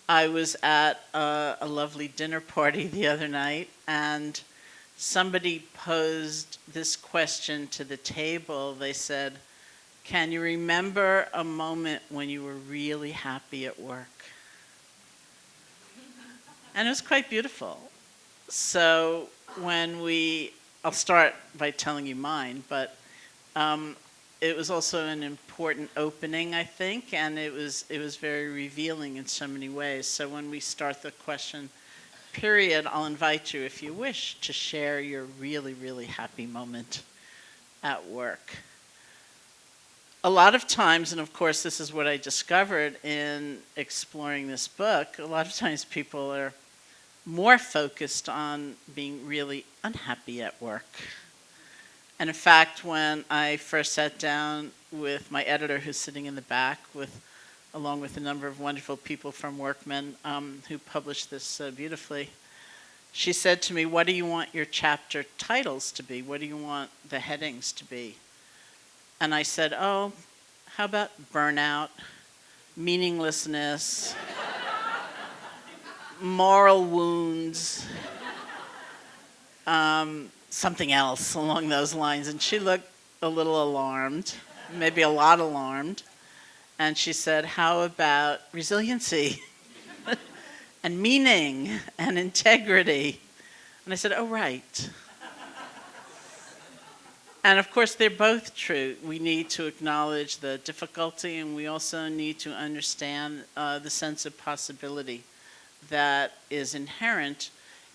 I was at a lovely dinner party the other night, and somebody posed this question to the table. They said, "Can you remember a moment when you were really happy at work?" And it was quite beautiful. So I'll start by telling you mine, but um, it was also an important opening, I think, and it was very revealing in so many ways. So when we start the question period, I'll invite you, if you wish, to share your really, really happy moment at work. A lot of times, and of course this is what I discovered in exploring this book, a lot of times people are more focused on being really unhappy at work. And in fact, when I first sat down with my editor, who's sitting in the back, along with a number of wonderful people from Workman who published this so beautifully, she said to me, "What do you want your chapter titles to be? What do you want the headings to be?" And I said, "Oh, how about burnout, meaninglessness, moral wounds, something else along those lines." And she looked a little alarmed, maybe a lot alarmed. And she said, "How about resiliency and meaning and integrity?" And I said, "Oh, right." And of course, they're both true. We need to acknowledge the difficulty, and we also need to understand the sense of possibility that is inherent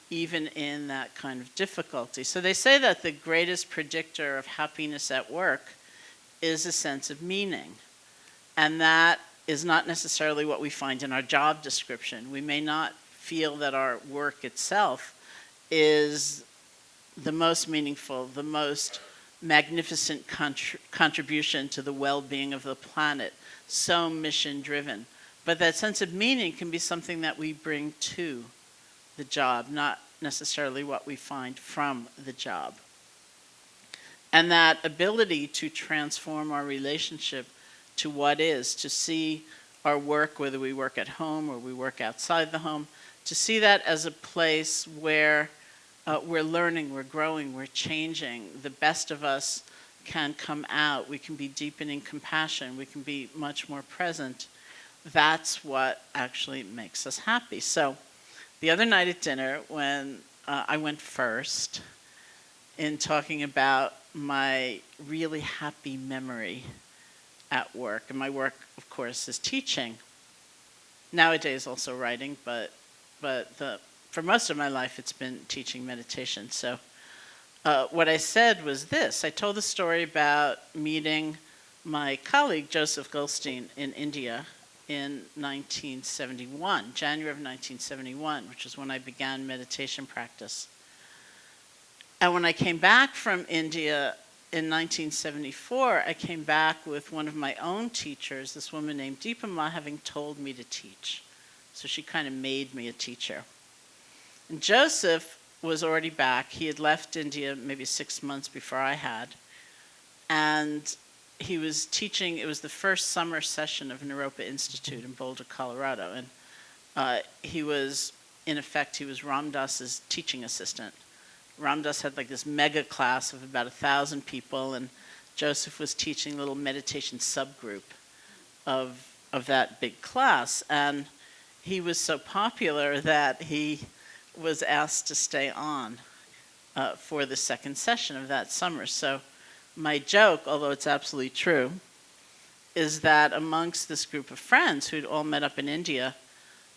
even in that kind of difficulty. So they say that the greatest predictor of happiness at work is a sense of meaning. And that is not necessarily what we find in our job description. We may not feel that our work itself is the most meaningful, the most magnificent contribution to the well-being of the planet, so mission-driven. But that sense of meaning can be something that we bring to the job, not necessarily what we find from the job. And that ability to transform our relationship to what is, to see our work, whether we work at home or we work outside the home, to see that as a place where we're learning, we're growing, we're changing. The best of us can come out. We can be deepening compassion. We can be much more present. That's what actually makes us happy. So the other night at dinner, when I went first in talking about my really happy memory at work, and my work, of course, is teaching. Nowadays also writing, but for most of my life it's been teaching meditation. So what I said was this. I told the story about meeting my colleague Joseph Goldstein in India in 1971, January of 1971, which is when I began meditation practice. And when I came back from India in 1974, I came back with one of my own teachers, this woman named Deepama, having told me to teach. So she kind of made me a teacher. And Joseph was already back. He had left India maybe 6 months before I had. And he was teaching. It was the first summer session of Naropa Institute in Boulder, Colorado. And he was Ram Dass's teaching assistant. Ram Dass had like this mega class of about 1,000 people, and Joseph was teaching a little meditation subgroup of that big class. And he was so popular that he was asked to stay on for the second session of that summer. So my joke, although it's absolutely true, is that amongst this group of friends who'd all met up in India,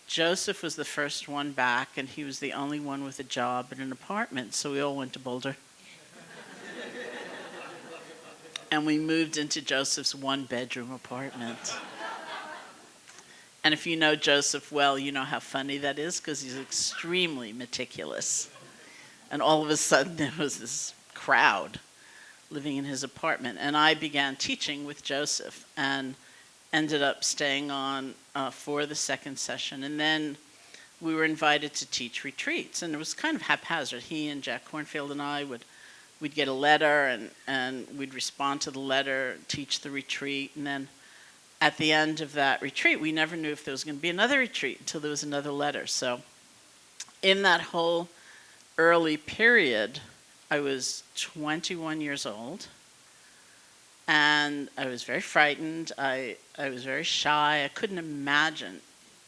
Joseph was the first one back, and he was the only one with a job and an apartment, so we all went to Boulder. And we moved into Joseph's one-bedroom apartment. And if you know Joseph well, you know how funny that is, because he's extremely meticulous. And all of a sudden, there was this crowd living in his apartment. And I began teaching with Joseph and ended up staying on for the second session. And then we were invited to teach retreats. And it was kind of haphazard. He and Jack Kornfield and I we'd get a letter, and we'd respond to the letter, teach the retreat. And then at the end of that retreat, we never knew if there was going to be another retreat until there was another letter. So in that whole early period, I was 21 years old, and I was very frightened. I was very shy. I couldn't imagine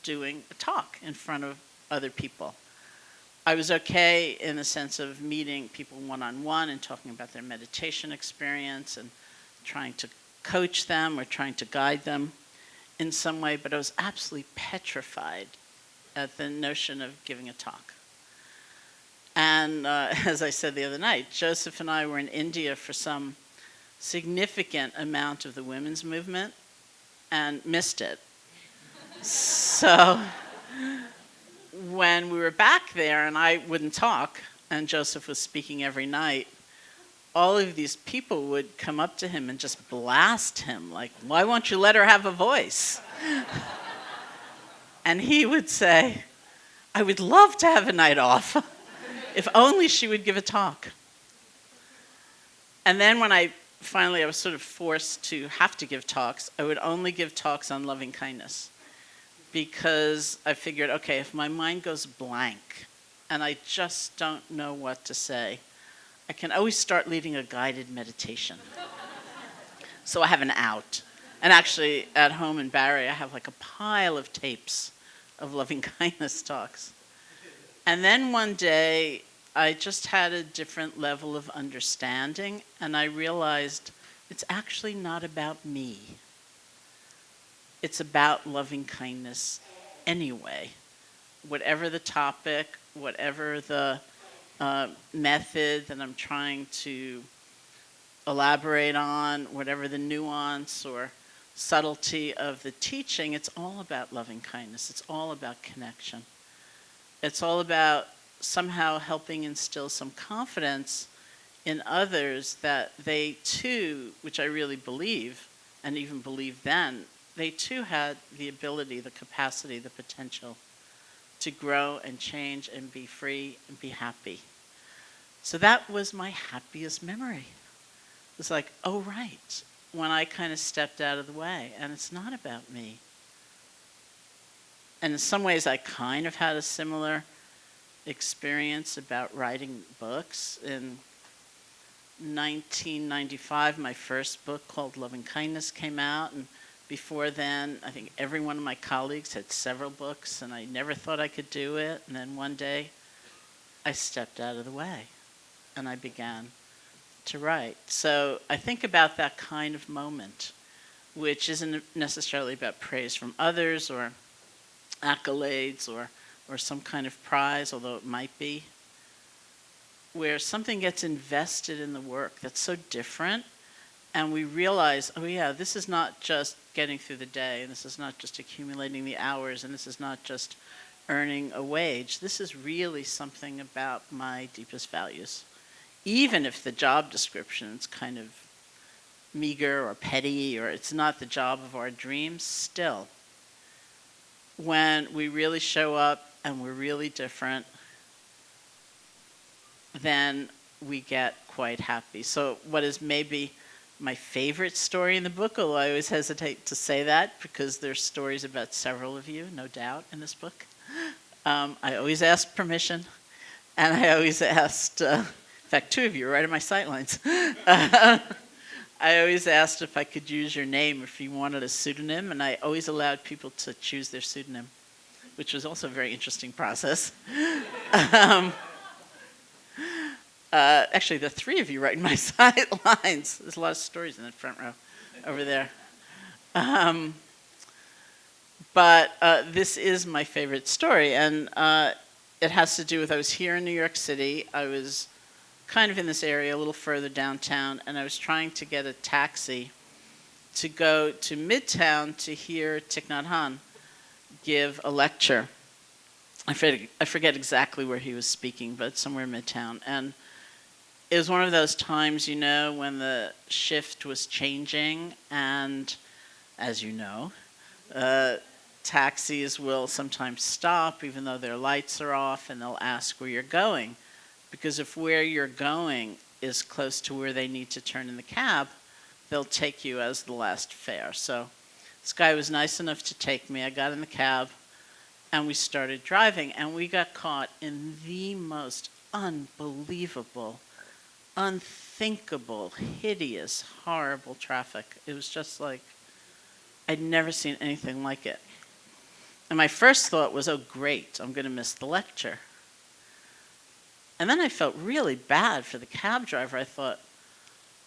doing a talk in front of other people. I was okay in the sense of meeting people one-on-one and talking about their meditation experience and trying to coach them or trying to guide them in some way, but I was absolutely petrified at the notion of giving a talk. And as I said the other night, Joseph and I were in India for some significant amount of the women's movement and missed it. So when we were back there and I wouldn't talk, and Joseph was speaking every night, all of these people would come up to him and just blast him, like, why won't you let her have a voice? And he would say, I would love to have a night off, if only she would give a talk. And then when I was sort of forced to have to give talks, I would only give talks on loving kindness. Because I figured, okay, if my mind goes blank and I just don't know what to say, I can always start leading a guided meditation. So I have an out. And actually, at home in Barrie, I have like a pile of tapes of loving kindness talks. And then one day, I just had a different level of understanding, and I realized it's actually not about me. It's about loving kindness anyway. Whatever the topic, whatever the method that I'm trying to elaborate on, whatever the nuance or subtlety of the teaching, it's all about loving kindness. It's all about connection. It's all about somehow helping instill some confidence in others that they too, which I really believe, and even believed then, they too had the ability, the capacity, the potential to grow and change and be free and be happy. So that was my happiest memory. It was like, oh right, when I kind of stepped out of the way, and it's not about me. And in some ways I kind of had a similar experience about writing books. In 1995, my first book called Loving Kindness came out, and before then, I think every one of my colleagues had several books, and I never thought I could do it. And then one day, I stepped out of the way, and I began to write. So I think about that kind of moment, which isn't necessarily about praise from others or accolades or some kind of prize, although it might be, where something gets invested in the work that's so different, and we realize, oh yeah, this is not just getting through the day, and this is not just accumulating the hours, and this is not just earning a wage. This is really something about my deepest values. Even if the job description is kind of meager or petty, or it's not the job of our dreams, still, when we really show up and we're really different, then we get quite happy. So what is maybe my favorite story in the book, although I always hesitate to say that because there's stories about several of you, no doubt, in this book. I always asked permission, and I always asked, in fact, two of you are right in my sightlines. I always asked if I could use your name if you wanted a pseudonym, and I always allowed people to choose their pseudonym, which was also a very interesting process. Actually, the three of you right in my sidelines. There's a lot of stories in the front row over there. But this is my favorite story, and it has to do with, I was here in New York City. I was kind of in this area, a little further downtown, and I was trying to get a taxi to go to Midtown to hear Thich Nhat Hanh give a lecture. I forget exactly where he was speaking, but somewhere in Midtown. And it was one of those times, you know, when the shift was changing, and as you know, taxis will sometimes stop even though their lights are off, and they'll ask where you're going. Because if where you're going is close to where they need to turn in the cab, they'll take you as the last fare. So This guy was nice enough to take me. I got in the cab, and we started driving, and we got caught in the most unbelievable, unthinkable, hideous, horrible traffic. It was just like, I'd never seen anything like it. And my first thought was, oh great, I'm going to miss the lecture. And then I felt really bad for the cab driver. I thought,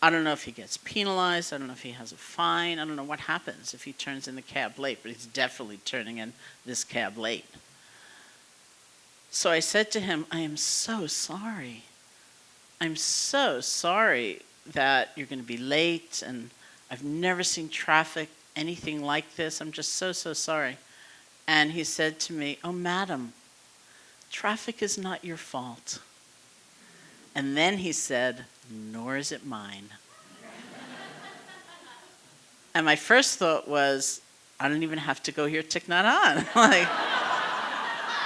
I don't know if he gets penalized, I don't know if he has a fine, I don't know what happens if he turns in the cab late, but he's definitely turning in this cab late. So I said to him, I am so sorry. I'm so sorry that you're going to be late, and I've never seen traffic, anything like this. I'm just so sorry. And he said to me, oh, madam, traffic is not your fault. And then he said, nor is it mine. And my first thought was, I don't even have to go here, Thich Nhat Hanh. Like,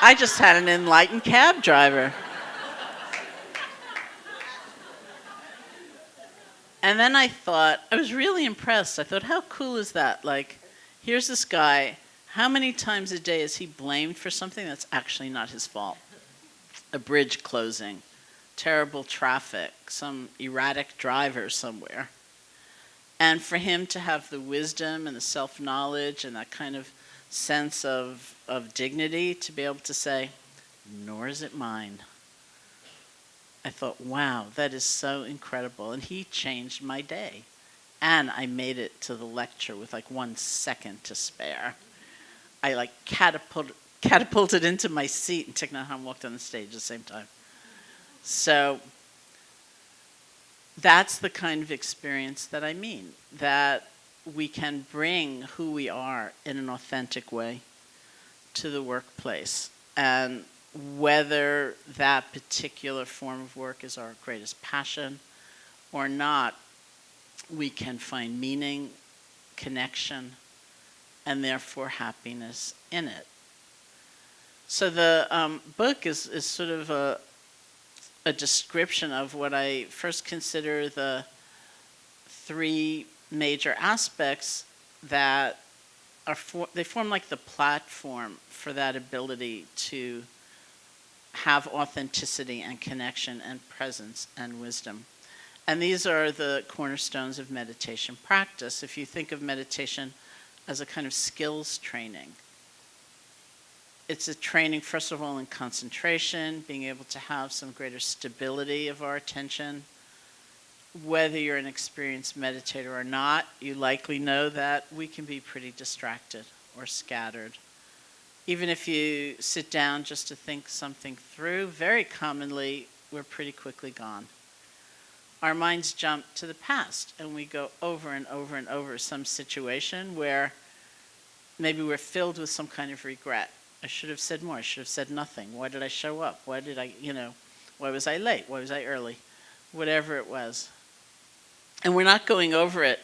I just had an enlightened cab driver. And then I thought, I was really impressed. I thought, how cool is that? Like, here's this guy, how many times a day is he blamed for something that's actually not his fault? A bridge closing, terrible traffic, some erratic driver somewhere. And for him to have the wisdom and the self-knowledge and that kind of sense of dignity to be able to say, nor is it mine. I thought, wow, that is so incredible. And he changed my day. And I made it to the lecture with like 1 second to spare. I like catapulted into my seat, and Thich Nhat Hanh walked on the stage at the same time. So that's the kind of experience that I mean, that we can bring who we are in an authentic way to the workplace. And whether that particular form of work is our greatest passion or not, we can find meaning, connection, and therefore happiness in it. So the book is sort of a description of what I first consider the 3 major aspects that they form like the platform for that ability to have authenticity and connection and presence and wisdom. And these are the cornerstones of meditation practice. If you think of meditation as a kind of skills training, it's a training, first of all, in concentration, being able to have some greater stability of our attention. Whether you're an experienced meditator or not, you likely know that we can be pretty distracted or scattered. Even if you sit down just to think something through, very commonly, we're pretty quickly gone. Our minds jump to the past, and we go over and over and over some situation where maybe we're filled with some kind of regret. I should have said more. I should have said nothing. Why did I show up? Why did I, why was I late? Why was I early? Whatever it was. And we're not going over it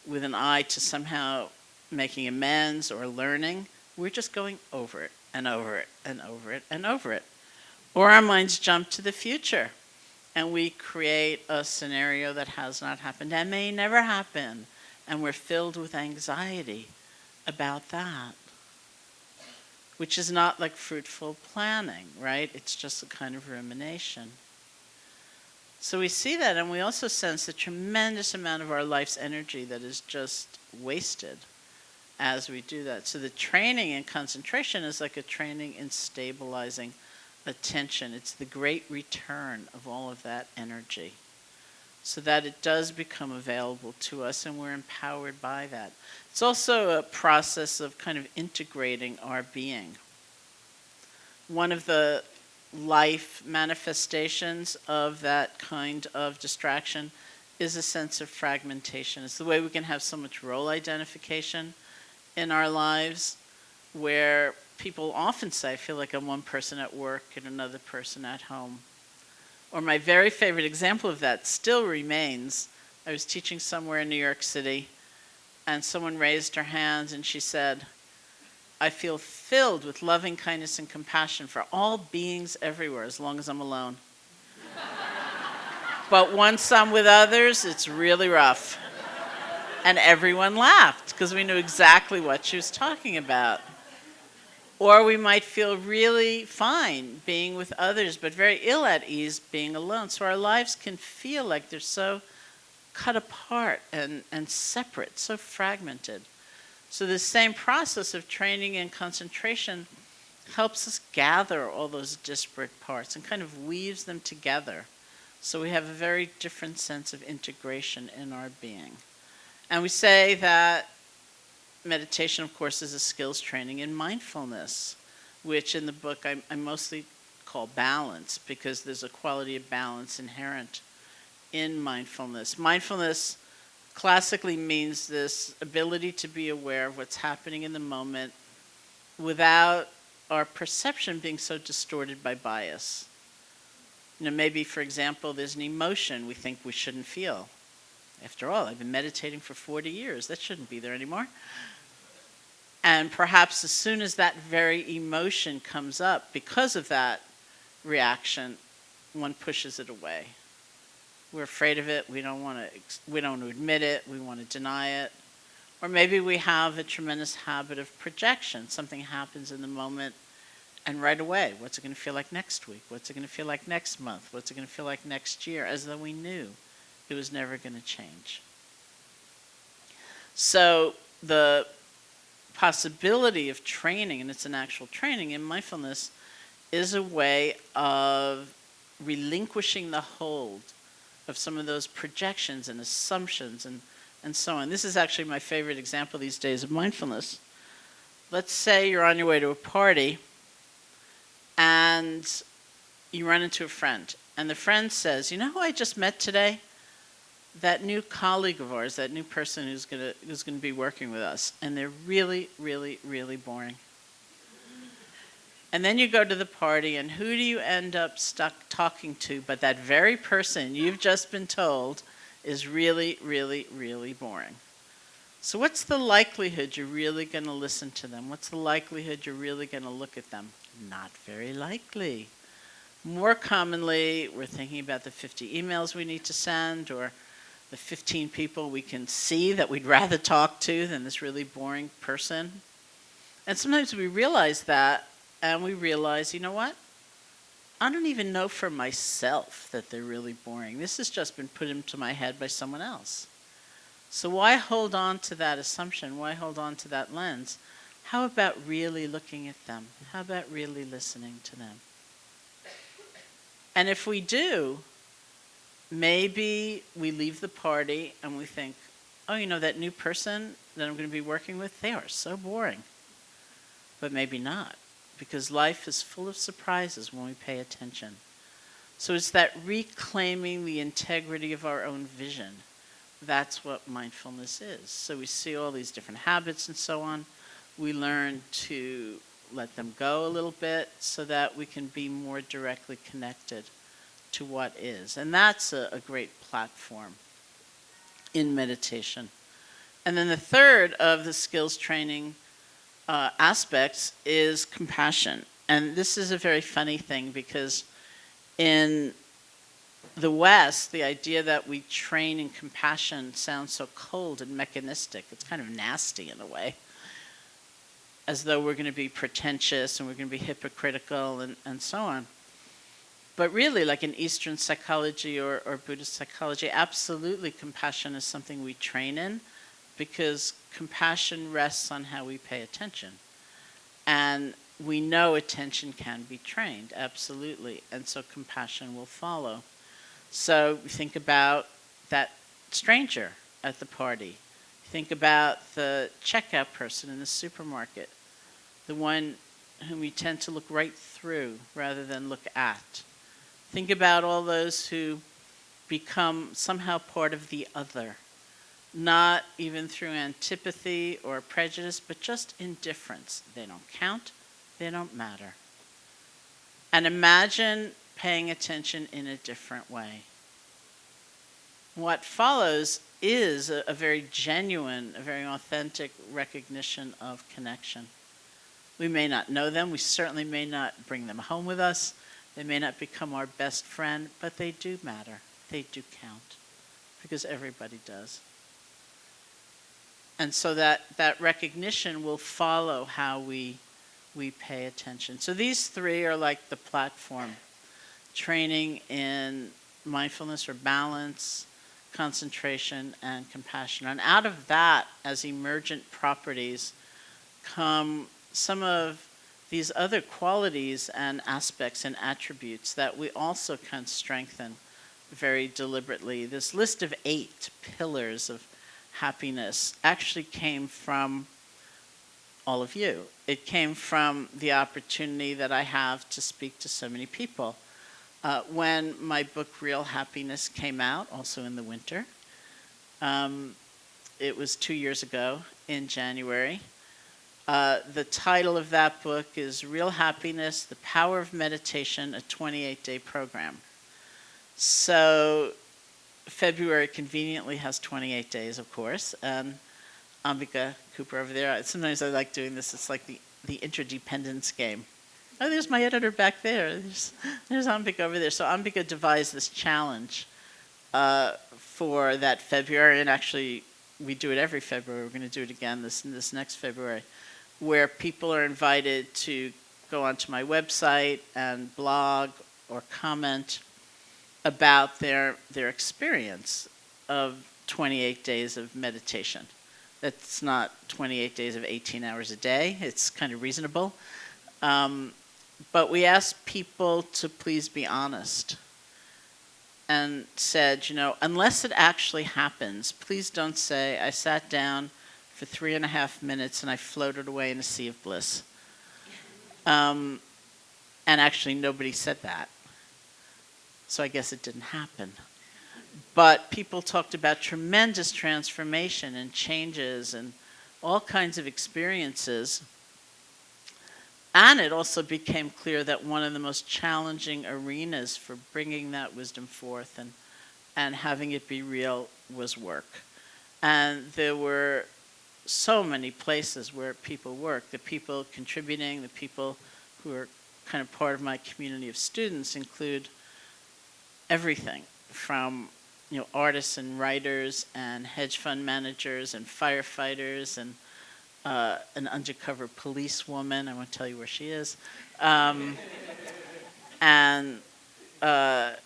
with an eye to somehow making amends or learning. We're just going over it and over it and over it and over it. Or our minds jump to the future and we create a scenario that has not happened and may never happen. And we're filled with anxiety about that, which is not like fruitful planning, right? It's just a kind of rumination. So we see that, and we also sense a tremendous amount of our life's energy that is just wasted as we do that. So the training in concentration is like a training in stabilizing attention. It's the great return of all of that energy so that it does become available to us and we're empowered by that. It's also a process of kind of integrating our being. One of the life manifestations of that kind of distraction is a sense of fragmentation. It's the way we can have so much role identification in our lives where people often say, I feel like I'm one person at work and another person at home. Or my very favorite example of that still remains, I was teaching somewhere in New York City and someone raised her hand and she said, I feel filled with loving kindness and compassion for all beings everywhere as long as I'm alone. But once I'm with others, it's really rough. And everyone laughed because we knew exactly what she was talking about. Or we might feel really fine being with others, but very ill at ease being alone. So our lives can feel like they're so cut apart and separate, so fragmented. So the same process of training and concentration helps us gather all those disparate parts and kind of weaves them together. So we have a very different sense of integration in our being. And we say that meditation, of course, is a skills training in mindfulness, which in the book I mostly call balance, because there's a quality of balance inherent in mindfulness. Mindfulness classically means this ability to be aware of what's happening in the moment without our perception being so distorted by bias. Maybe, for example, there's an emotion we think we shouldn't feel. After all, I've been meditating for 40 years. That shouldn't be there anymore. And perhaps as soon as that very emotion comes up, because of that reaction, one pushes it away. We're afraid of it. We don't want to admit it. We want to deny it. Or maybe we have a tremendous habit of projection. Something happens in the moment, and right away, what's it going to feel like next week? What's it going to feel like next month? What's it going to feel like next year? As though we knew it was never going to change. So the possibility of training, and it's an actual training in mindfulness, is a way of relinquishing the hold of some of those projections and assumptions and so on. This is actually my favorite example these days of mindfulness. Let's say you're on your way to a party and you run into a friend, and the friend says, "You know who I just met today? That new colleague of ours, that new person who's gonna be working with us, and they're really, really, really boring." And then you go to the party, and who do you end up stuck talking to but that very person you've just been told is really, really, really boring? So what's the likelihood you're really going to listen to them? What's the likelihood you're really going to look at them? Not very likely. More commonly, we're thinking about the 50 emails we need to send, or the 15 people we can see that we'd rather talk to than this really boring person. And sometimes we realize that, and we realize, you know what? I don't even know for myself that they're really boring. This has just been put into my head by someone else. So why hold on to that assumption? Why hold on to that lens? How about really looking at them? How about really listening to them? And if we do, maybe we leave the party and we think, oh, that new person that I'm going to be working with, they are so boring. But maybe not, because life is full of surprises when we pay attention. So it's that reclaiming the integrity of our own vision. That's what mindfulness is. So we see all these different habits and so on. We learn to let them go a little bit so that we can be more directly connected to what is. And that's a great platform in meditation. And then the third of the skills training aspects is compassion. And this is a very funny thing, because in the West, the idea that we train in compassion sounds so cold and mechanistic. It's kind of nasty in a way, as though we're going to be pretentious and we're going to be hypocritical and so on. But really, like in Eastern psychology or Buddhist psychology, absolutely compassion is something we train in, because compassion rests on how we pay attention. And we know attention can be trained, absolutely. And so compassion will follow. So think about that stranger at the party. Think about the checkout person in the supermarket, the one whom we tend to look right through rather than look at. Think about all those who become somehow part of the other, not even through antipathy or prejudice, but just indifference. They don't count, they don't matter. And imagine paying attention in a different way. What follows is a very genuine, a very authentic recognition of connection. We may not know them, we certainly may not bring them home with us, they may not become our best friend, but they do matter, they do count, because everybody does. And so that recognition will follow how we pay attention. So these three are like the platform: training in mindfulness or balance, concentration, and compassion. And out of that, as emergent properties, come some of these other qualities and aspects and attributes that we also can strengthen very deliberately. This list of 8 pillars of happiness actually came from all of you. It came from the opportunity that I have to speak to so many people. When my book Real Happiness came out, also in the winter, it was 2 years ago in January. The title of that book is Real Happiness, The Power of Meditation, a 28-day program. So February conveniently has 28 days, of course, and Ambika Cooper over there, sometimes I like doing this, it's like the interdependence game. Oh, there's my editor back there. There's Ambika over there. So Ambika devised this challenge for that February, and actually we do it every February. We're going to do it again this next February, where people are invited to go onto my website and blog or comment about their experience of 28 days of meditation. That's not 28 days of 18 hours a day. It's kind of reasonable. But we asked people to please be honest and said, unless it actually happens, please don't say, I sat down for 3.5 minutes and I floated away in a sea of bliss. And actually nobody said that. So I guess it didn't happen. But people talked about tremendous transformation and changes and all kinds of experiences. And it also became clear that one of the most challenging arenas for bringing that wisdom forth and having it be real was work. And there were so many places where people work. The people contributing, the people who are kind of part of my community of students include everything from artists and writers and hedge fund managers and firefighters and an undercover policewoman. I won't tell you where she is. And a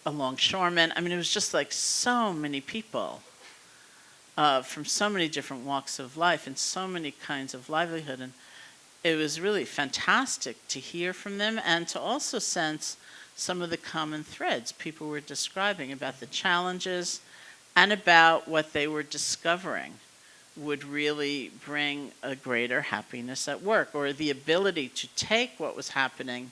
longshoreman. I mean, it was just like so many people from so many different walks of life and so many kinds of livelihood. And it was really fantastic to hear from them and to also sense some of the common threads people were describing about the challenges and about what they were discovering would really bring a greater happiness at work, or the ability to take what was happening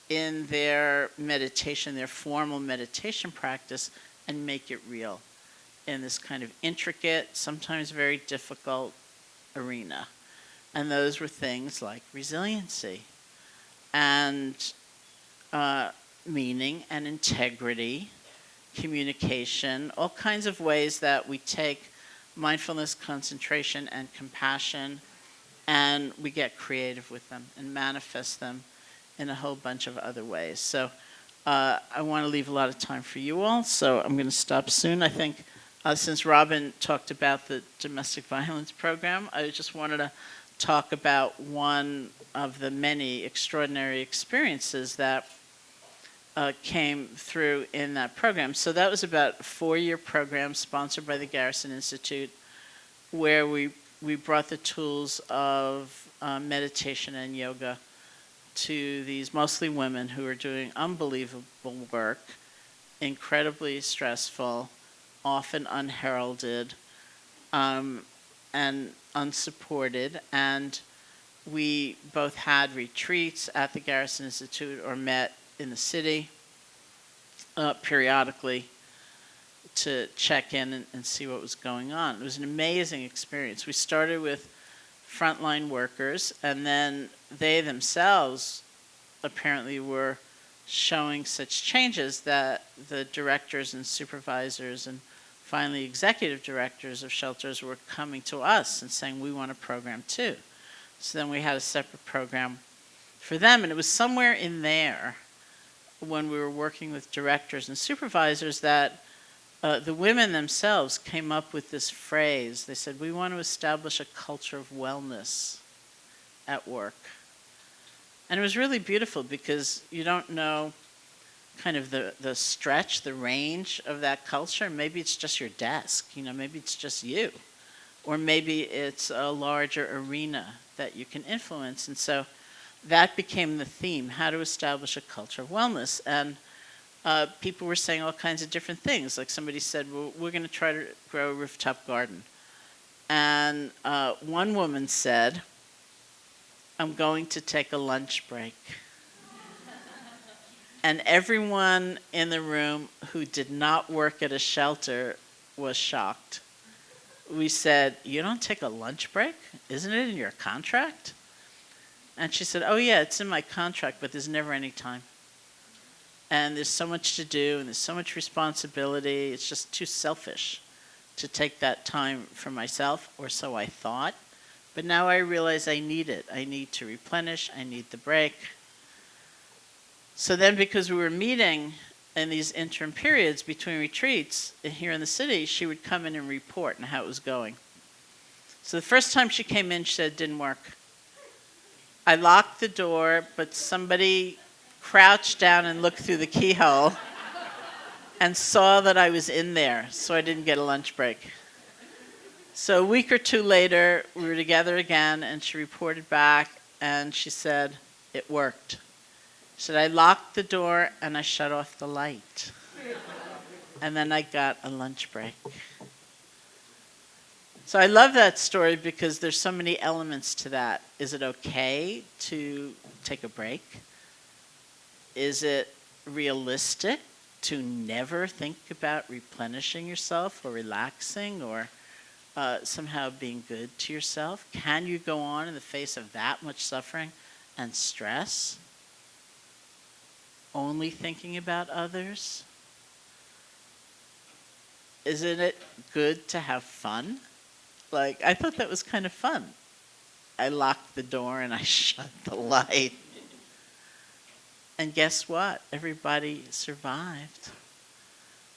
in their meditation, their formal meditation practice, and make it real in this kind of intricate, sometimes very difficult arena. And those were things like resiliency and meaning and integrity, communication, all kinds of ways that we take mindfulness, concentration, and compassion, and we get creative with them and manifest them in a whole bunch of other ways. So I want to leave a lot of time for you all, so I'm going to stop soon. I think since Robin talked about the domestic violence program, I just wanted to talk about one of the many extraordinary experiences that came through in that program. So that was about a 4-year program sponsored by the Garrison Institute, where we brought the tools of meditation and yoga to these mostly women who are doing unbelievable work, incredibly stressful, often unheralded, and unsupported. And we both had retreats at the Garrison Institute or met in the city periodically to check in and see what was going on. It was an amazing experience. We started with frontline workers, and then they themselves apparently were showing such changes that the directors and supervisors and finally executive directors of shelters were coming to us and saying, we want a program too. So then we had a separate program for them, and it was somewhere in there when we were working with directors and supervisors that the women themselves came up with this phrase. They said, we want to establish a culture of wellness at work. And it was really beautiful because you don't know kind of the stretch, the range of that culture. Maybe it's just your desk, maybe it's just you. Or maybe it's a larger arena that you can influence. And so that became the theme, how to establish a culture of wellness. And people were saying all kinds of different things. Like somebody said, well, we're going to try to grow a rooftop garden. And one woman said, I'm going to take a lunch break. And everyone in the room who did not work at a shelter was shocked. We said, you don't take a lunch break? Isn't it in your contract? And she said, oh yeah, it's in my contract, but there's never any time. And there's so much to do, and there's so much responsibility. It's just too selfish to take that time for myself, or so I thought. But now I realize I need it. I need to replenish. I need the break. So then, because we were meeting in these interim periods between retreats here in the city, she would come in and report on how it was going. So the first time she came in, she said it didn't work. I locked the door, but somebody crouched down and looked through the keyhole and saw that I was in there, so I didn't get a lunch break. So a week or two later, we were together again, and she reported back, and she said, it worked. She said, I locked the door and I shut off the light. And then I got a lunch break. So I love that story because there's so many elements to that. Is it okay to take a break? Is it realistic to never think about replenishing yourself or relaxing or somehow being good to yourself? Can you go on in the face of that much suffering and stress? Only thinking about others? Isn't it good to have fun? Like, I thought that was kind of fun. I locked the door and I shut the light. And guess what? Everybody survived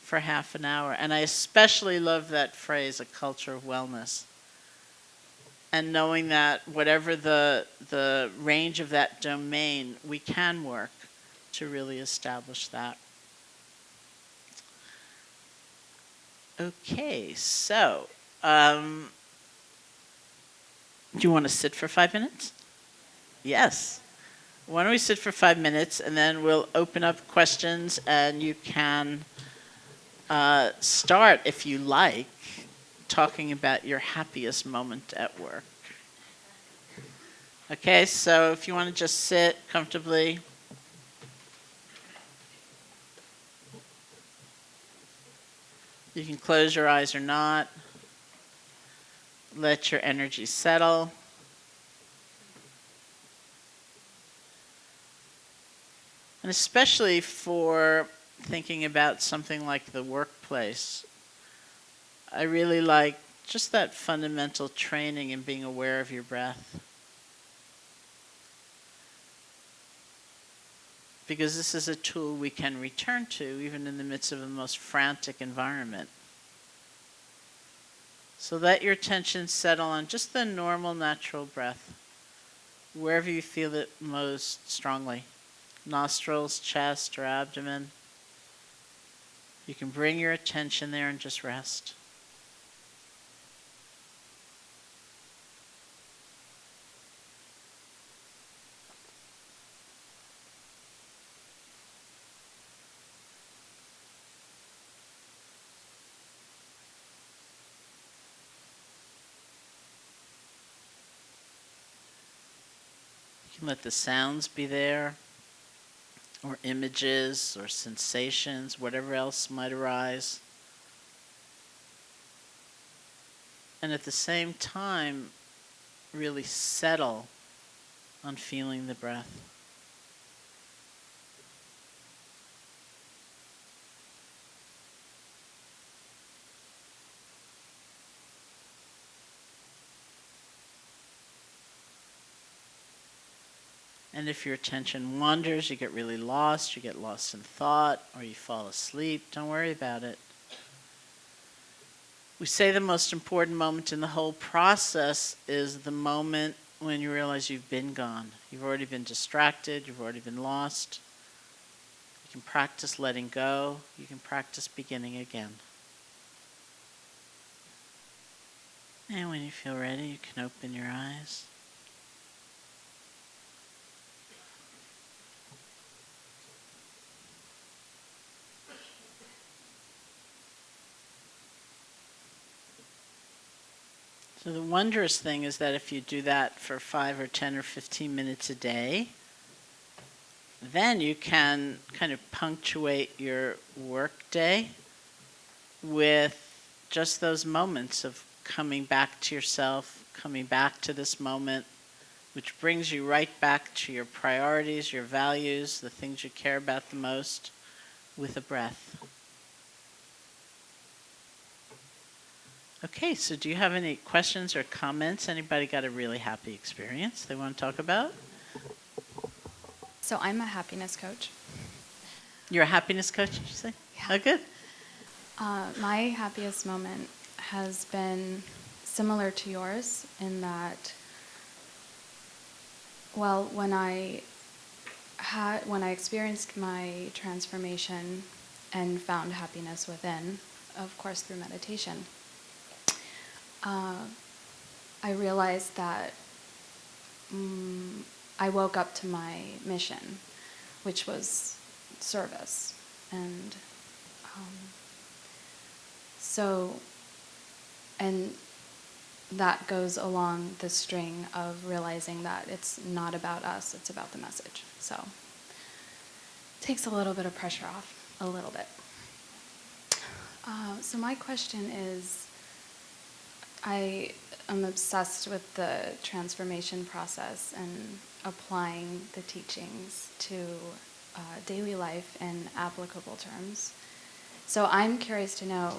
for half an hour. And I especially love that phrase, a culture of wellness. And knowing that whatever the range of that domain, we can work to really establish that. Okay, so do you want to sit for 5 minutes? Yes. Why don't we sit for 5 minutes and then we'll open up questions and you can start, if you like, talking about your happiest moment at work. Okay, so if you want to just sit comfortably. You can close your eyes or not. Let your energy settle. And especially for thinking about something like the workplace, I really like just that fundamental training in being aware of your breath. Because this is a tool we can return to even in the midst of the most frantic environment. So let your attention settle on just the normal, natural breath, wherever you feel it most strongly. Nostrils, chest, or abdomen. You can bring your attention there and just rest. You can let the sounds be there, or images, or sensations, whatever else might arise. And at the same time, really settle on feeling the breath. And if your attention wanders, you get really lost, you get lost in thought, or you fall asleep, don't worry about it. We say the most important moment in the whole process is the moment when you realize you've been gone. You've already been distracted, you've already been lost. You can practice letting go, you can practice beginning again. And when you feel ready, you can open your eyes. So the wondrous thing is that if you do that for 5 or 10 or 15 minutes a day, then you can kind of punctuate your work day with just those moments of coming back to yourself, coming back to this moment, which brings you right back to your priorities, your values, the things you care about the most, with a breath. Okay, so do you have any questions or comments? Anybody got a really happy experience they want to talk about? So I'm a happiness coach. You're a happiness coach, did you say? Yeah. Oh, good. My happiest moment has been similar to yours in that, well, when I experienced my transformation and found happiness within, of course through meditation, I realized that I woke up to my mission, which was service. And and that goes along the string of realizing that it's not about us, it's about the message. So it takes a little bit of pressure off, a little bit. So my question is, I am obsessed with the transformation process and applying the teachings to daily life in applicable terms. So I'm curious to know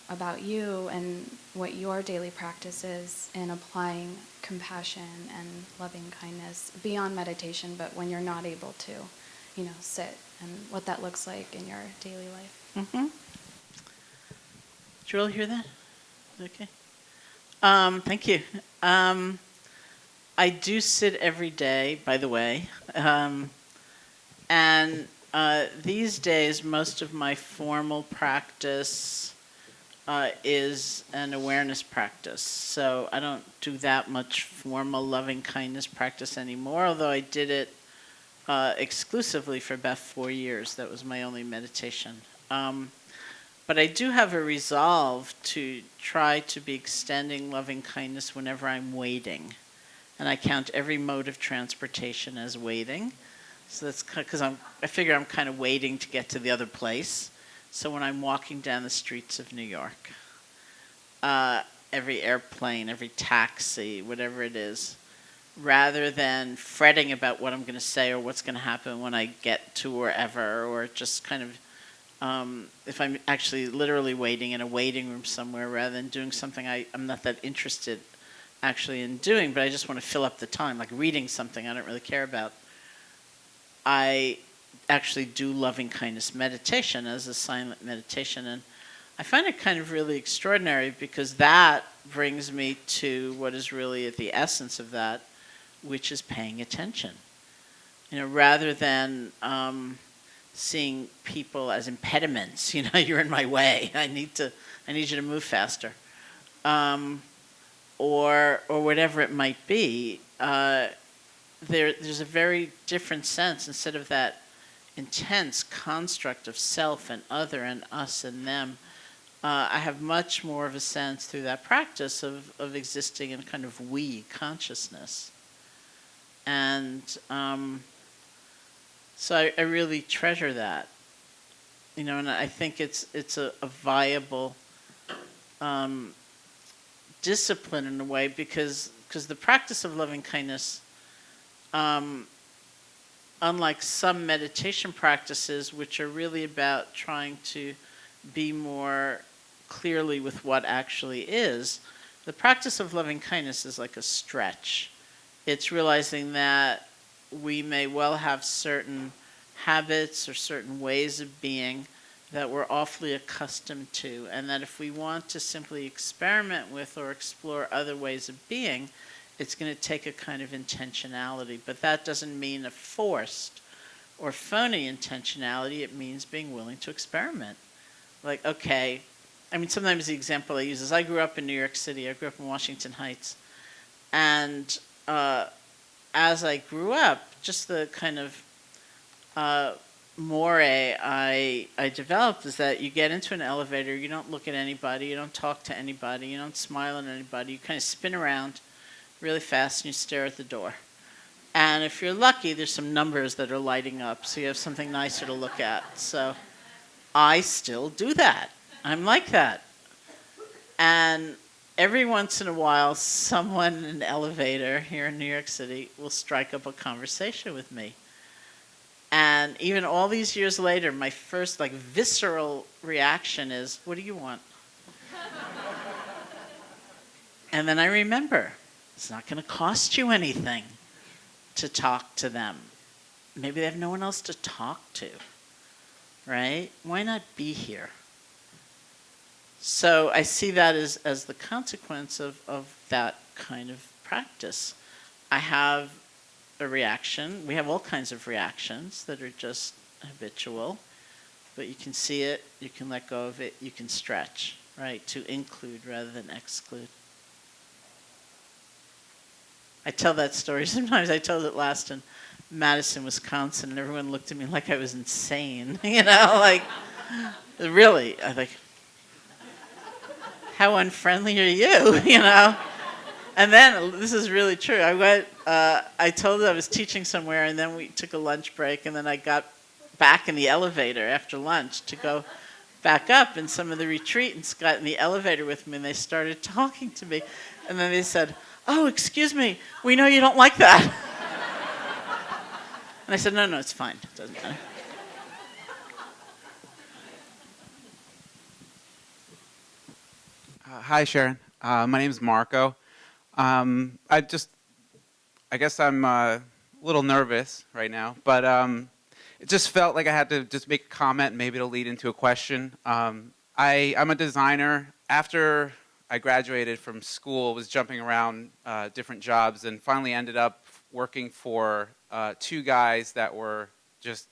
about you and what your daily practice is in applying compassion and loving kindness beyond meditation, but when you're not able to, sit, and what that looks like in your daily life. Mm-hmm. Did you all hear that? Okay. Thank you. I do sit every day, by the way, and these days most of my formal practice is an awareness practice. So I don't do that much formal loving kindness practice anymore, although I did it exclusively for about 4 years. That was my only meditation. But I do have a resolve to try to be extending loving kindness whenever I'm waiting. And I count every mode of transportation as waiting. So that's because I figure I'm kind of waiting to get to the other place. So when I'm walking down the streets of New York, every airplane, every taxi, whatever it is, rather than fretting about what I'm going to say or what's going to happen when I get to wherever, or just kind of if I'm actually literally waiting in a waiting room somewhere rather than doing something I'm not that interested actually in doing, but I just want to fill up the time, like reading something I don't really care about, I actually do loving kindness meditation as a silent meditation. And I find it kind of really extraordinary because that brings me to what is really at the essence of that, which is paying attention. Rather than seeing people as impediments. You're in my way. I need you to move faster, or whatever it might be. There's a very different sense. Instead of that intense construct of self and other and us and them, I have much more of a sense through that practice of existing in kind of we consciousness, and so I really treasure that, and I think it's a viable discipline in a way because the practice of loving kindness, unlike some meditation practices, which are really about trying to be more clearly with what actually is, the practice of loving kindness is like a stretch. It's realizing that we may well have certain habits or certain ways of being that we're awfully accustomed to, and that if we want to simply experiment with or explore other ways of being, it's going to take a kind of intentionality. But that doesn't mean a forced or phony intentionality. It means being willing to experiment. Like, okay, I mean, sometimes the example I use is I grew up in New York City. I grew up in Washington Heights. And as I grew up, just the kind of more I developed is that you get into an elevator, you don't look at anybody, you don't talk to anybody, you don't smile at anybody, you kind of spin around really fast and you stare at the door. And if you're lucky, there's some numbers that are lighting up, so you have something nicer to look at. So I still do that. I'm like that. And every once in a while, someone in an elevator here in New York City will strike up a conversation with me. And even all these years later, my first visceral reaction is, what do you want? And then I remember, it's not going to cost you anything to talk to them. Maybe they have no one else to talk to, right? Why not be here? So I see that as the consequence of that kind of practice. I have a reaction. We have all kinds of reactions that are just habitual, but you can see it, you can let go of it, you can stretch, right, to include rather than exclude. I tell that story sometimes. I told it last in Madison, Wisconsin, and everyone looked at me like I was insane, really, I think, how unfriendly are you, And then, this is really true, I told them I was teaching somewhere, and then we took a lunch break, and then I got back in the elevator after lunch to go back up, and some of the retreatants got in the elevator with me, and they started talking to me, and then they said, oh, excuse me, we know you don't like that. And I said, no, it's fine, it doesn't matter. Hi, Sharon. My name is Marco. I guess I'm a little nervous right now, but it just felt like I had to just make a comment, and maybe it'll lead into a question. I'm a designer. After I graduated from school, was jumping around different jobs, and finally ended up working for two guys that were just,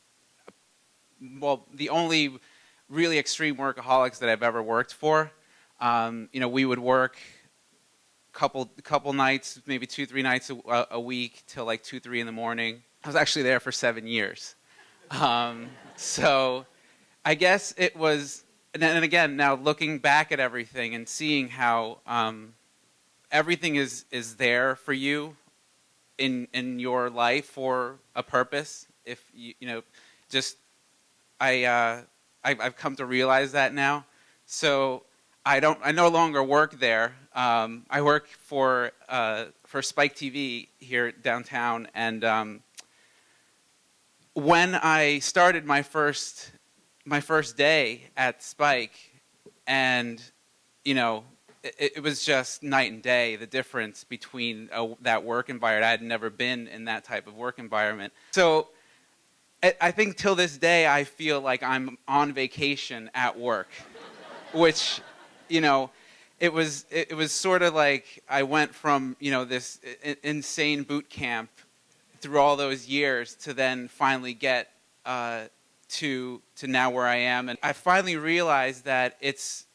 the only really extreme workaholics that I've ever worked for. We would work couple nights, maybe 2-3 nights a week till 2-3 in the morning. I was actually there for 7 years. So I guess it was, and again, now looking back at everything and seeing how everything is there for you in your life for a purpose. If I've come to realize that now. So I no longer work there. I work for Spike TV here downtown, and when I started my first day at Spike, and it was just night and day, the difference between that work environment. I had never been in that type of work environment. So I think till this day I feel like I'm on vacation at work, which it was sort of like I went from this insane boot camp through all those years to then finally get to now where I am, and I finally realized that it's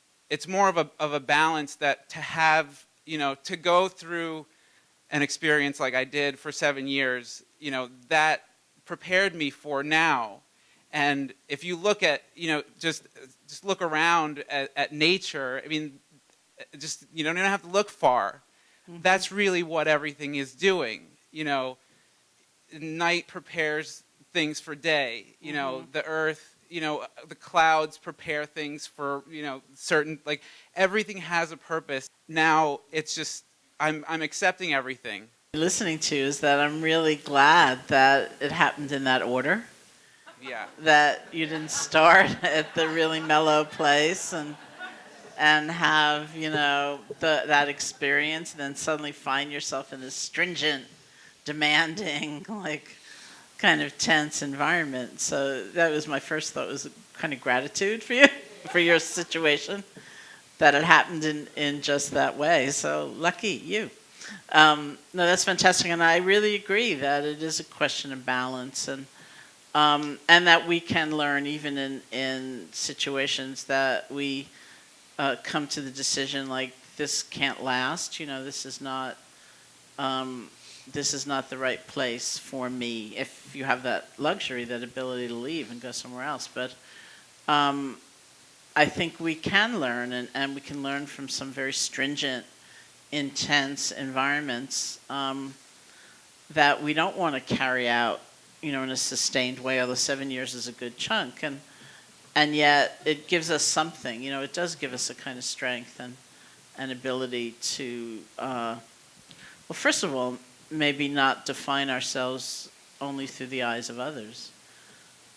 more of a balance, that to have to go through an experience like I did for 7 years, that prepared me for now. And if you look at just look around at nature, I mean, just you don't even have to look far. Mm-hmm. That's really what everything is doing. Night prepares things for day. Mm-hmm. The earth, the clouds prepare things for certain, everything has a purpose. Now it's just I'm accepting everything. Listening to is that I'm really glad that it happened in that order. Yeah. That you didn't start at the really mellow place and have that experience, and then suddenly find yourself in this stringent, demanding, kind of tense environment. So that was my first thought, was kind of gratitude for you, for your situation, that it happened in just that way. So lucky you. No, that's fantastic, and I really agree that it is a question of balance, and that we can learn even in situations that we come to the decision like this can't last. This is not the right place for me. If you have that luxury, that ability to leave and go somewhere else, but I think we can learn, and we can learn from some very stringent, intense environments that we don't want to carry out, in a sustained way. Although 7 years is a good chunk, and yet it gives us something. It does give us a kind of strength and ability to, well, first of all, maybe not define ourselves only through the eyes of others.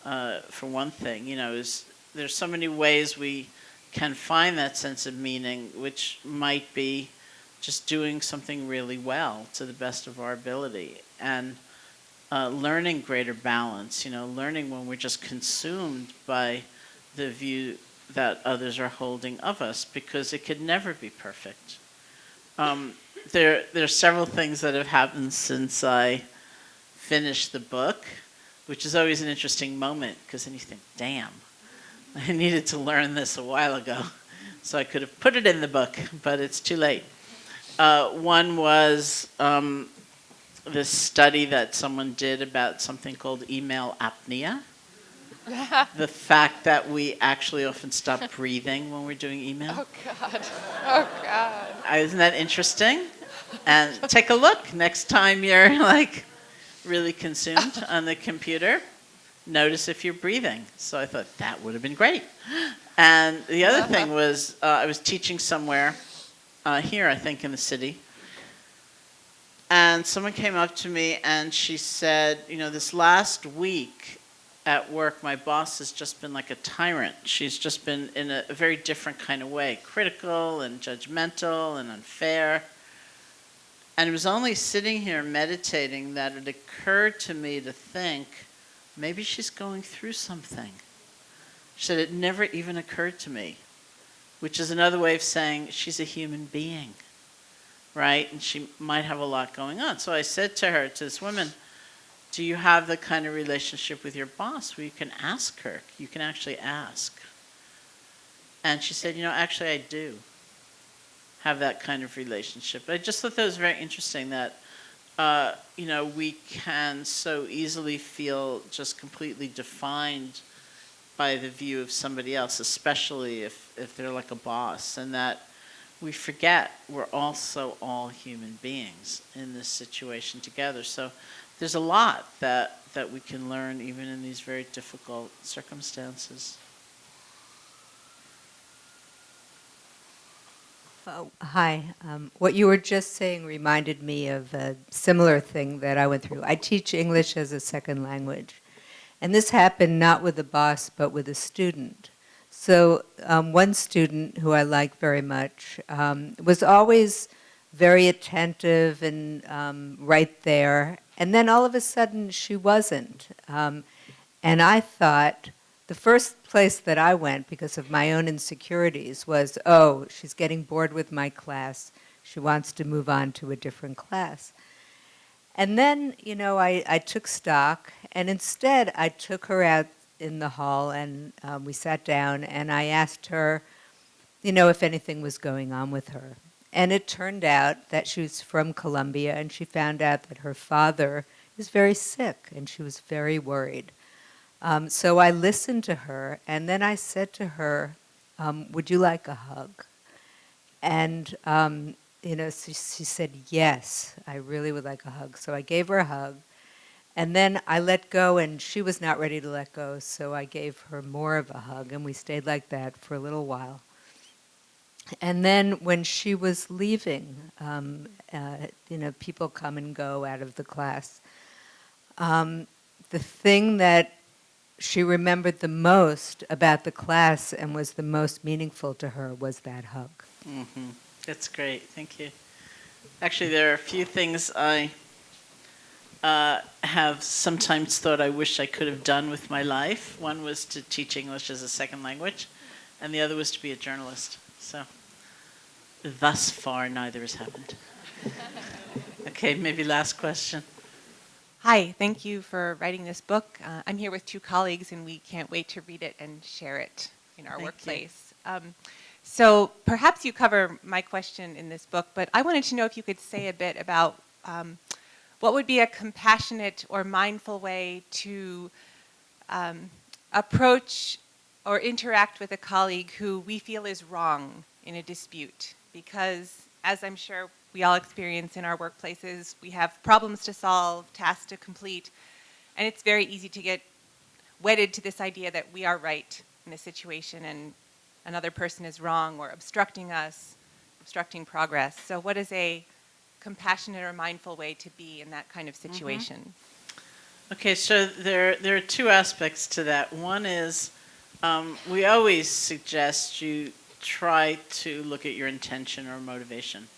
For one thing, there's so many ways we can find that sense of meaning, which might be just doing something really well to the best of our ability, and learning greater balance, learning when we're just consumed by the view that others are holding of us, because it could never be perfect. There are several things that have happened since I finished the book, which is always an interesting moment, because then you think, damn, I needed to learn this a while ago, so I could have put it in the book, but it's too late. One was this study that someone did about something called email apnea. The fact that we actually often stop breathing when we're doing email. Oh, God. Oh, God. Isn't that interesting? And take a look next time you're really consumed on the computer. Notice if you're breathing. So I thought that would have been great. And the other thing was I was teaching somewhere here, I think, in the city. And someone came up to me and she said, this last week at work, my boss has just been like a tyrant. She's just been in a very different kind of way, critical and judgmental and unfair. And it was only sitting here meditating that it occurred to me to think, maybe she's going through something. She said, it never even occurred to me, which is another way of saying she's a human being, right? And she might have a lot going on. So I said to her, to this woman, do you have the kind of relationship with your boss where you can ask her? You can actually ask. And she said, actually I do have that kind of relationship. But I just thought that was very interesting that, we can so easily feel just completely defined by the view of somebody else, especially if they're like a boss, and that we forget we're also all human beings in this situation together. So there's a lot that we can learn even in these very difficult circumstances. Hi. What you were just saying reminded me of a similar thing that I went through. I teach English as a second language. And this happened not with a boss, but with a student. So one student who I like very much was always very attentive and right there. And then all of a sudden, she wasn't. And I thought, the first place that I went, because of my own insecurities, was, oh, she's getting bored with my class. She wants to move on to a different class. And then, I took stock, and instead I took her out in the hall, and we sat down, and I asked her, if anything was going on with her. And it turned out that she was from Colombia, and she found out that her father is very sick, and she was very worried. So I listened to her, and then I said to her, would you like a hug? And, she said, yes, I really would like a hug. So I gave her a hug, and then I let go, and she was not ready to let go, so I gave her more of a hug, and we stayed like that for a little while. And then when she was leaving, people come and go out of the class, the thing that she remembered the most about the class and was the most meaningful to her was that hug. Mm-hmm. That's great. Thank you. Actually, there are a few things I have sometimes thought I wish I could have done with my life. One was to teach English as a second language, and the other was to be a journalist. So, thus far, neither has happened. Okay, maybe last question. Hi, thank you for writing this book. I'm here with two colleagues, and we can't wait to read it and share it in our Thank you. workplace. So perhaps you cover my question in this book, but I wanted to know if you could say a bit about what would be a compassionate or mindful way to approach or interact with a colleague who we feel is wrong in a dispute. Because, as I'm sure we all experience in our workplaces, we have problems to solve, tasks to complete, and it's very easy to get wedded to this idea that we are right in a situation and another person is wrong or obstructing us, obstructing progress. So what is a compassionate or mindful way to be in that kind of situation? Okay, so there are two aspects to that. One is we always suggest you try to look at your intention or motivation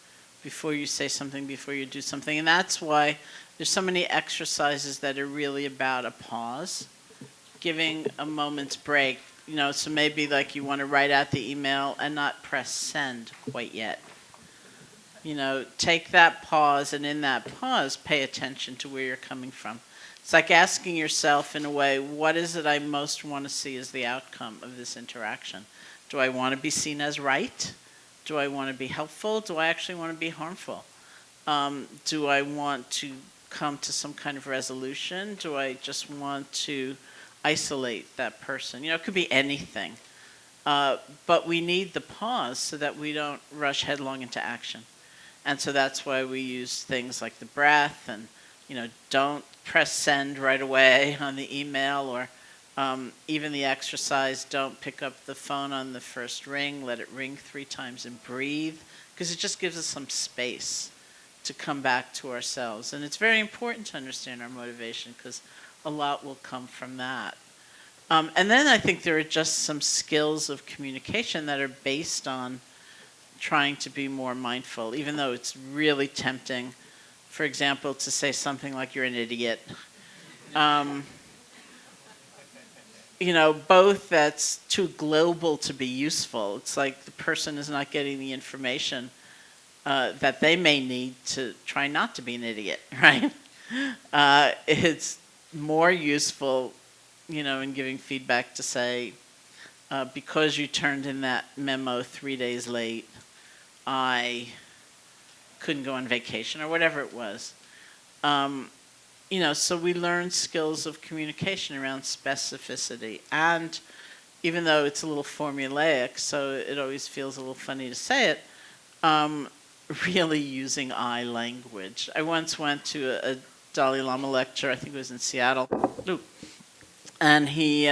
before you say something, before you do something. And that's why there's so many exercises that are really about a pause, giving a moment's break. You know, so maybe like you want to write out the email and not press send quite yet. You know, take that pause, and in that pause, pay attention to where you're coming from. It's like asking yourself, in a way, what is it I most want to see as the outcome of this interaction? Do I want to be seen as right? Do I want to be helpful? Do I actually want to be harmful? Do I want to come to some kind of resolution? Do I just want to isolate that person? You know, it could be anything. But we need the pause so that we don't rush headlong into action. And so that's why we use things like the breath and, you know, don't press send right away on the email, or even the exercise, don't pick up the phone on the first ring, let it ring 3 times and breathe, because it just gives us some space to come back to ourselves. And it's very important to understand our motivation, because a lot will come from that. And then I think there are just some skills of communication that are based on trying to be more mindful, even though it's really tempting, for example, to say something like you're an idiot. You know, both that's too global to be useful. It's like the person is not getting the information that they may need to try not to be an idiot, right? It's more useful, you know, in giving feedback to say, because you turned in that memo 3 days late, I couldn't go on vacation, or whatever it was. You know, so we learn skills of communication around specificity. And even though it's a little formulaic, so it always feels a little funny to say it, really using I language. I once went to a Dalai Lama lecture, I think it was in Seattle. Ooh. And he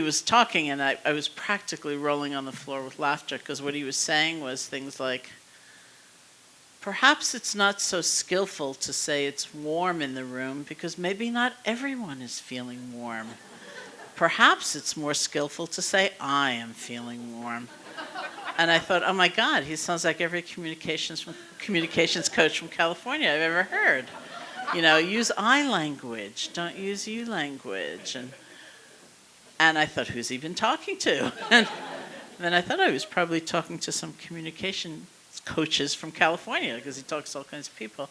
was talking, and I was practically rolling on the floor with laughter, because what he was saying was things like, perhaps it's not so skillful to say it's warm in the room, because maybe not everyone is feeling warm. Perhaps it's more skillful to say, I am feeling warm. And I thought, oh my God, he sounds like every communications coach from California I've ever heard. You know, use I language, don't use you language. And I thought, who's he been talking to? And then I thought I was probably talking to some communication coaches from California, because he talks to all kinds of people.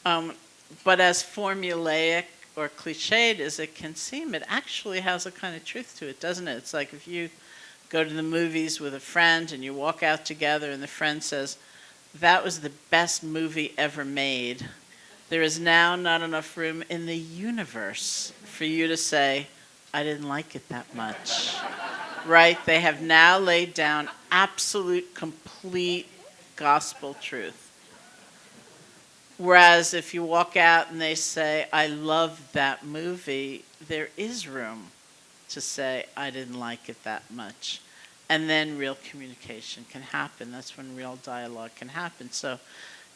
But as formulaic or cliched as it can seem, it actually has a kind of truth to it, doesn't it? It's like if you go to the movies with a friend and you walk out together and the friend says, that was the best movie ever made. There is now not enough room in the universe for you to say, I didn't like it that much. Right? They have now laid down absolute, complete gospel truth. Whereas if you walk out and they say, I love that movie, there is room to say, I didn't like it that much. And then real communication can happen. That's when real dialogue can happen. So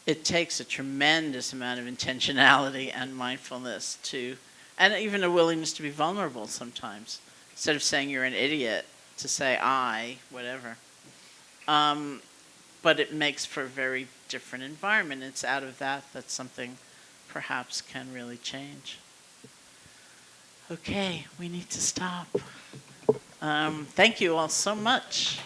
it takes a tremendous amount of intentionality and mindfulness and even a willingness to be vulnerable sometimes. Instead of saying you're an idiot, to say I, whatever. But it makes for a very different environment. It's out of that's something perhaps can really change. Okay, we need to stop. Thank you all so much.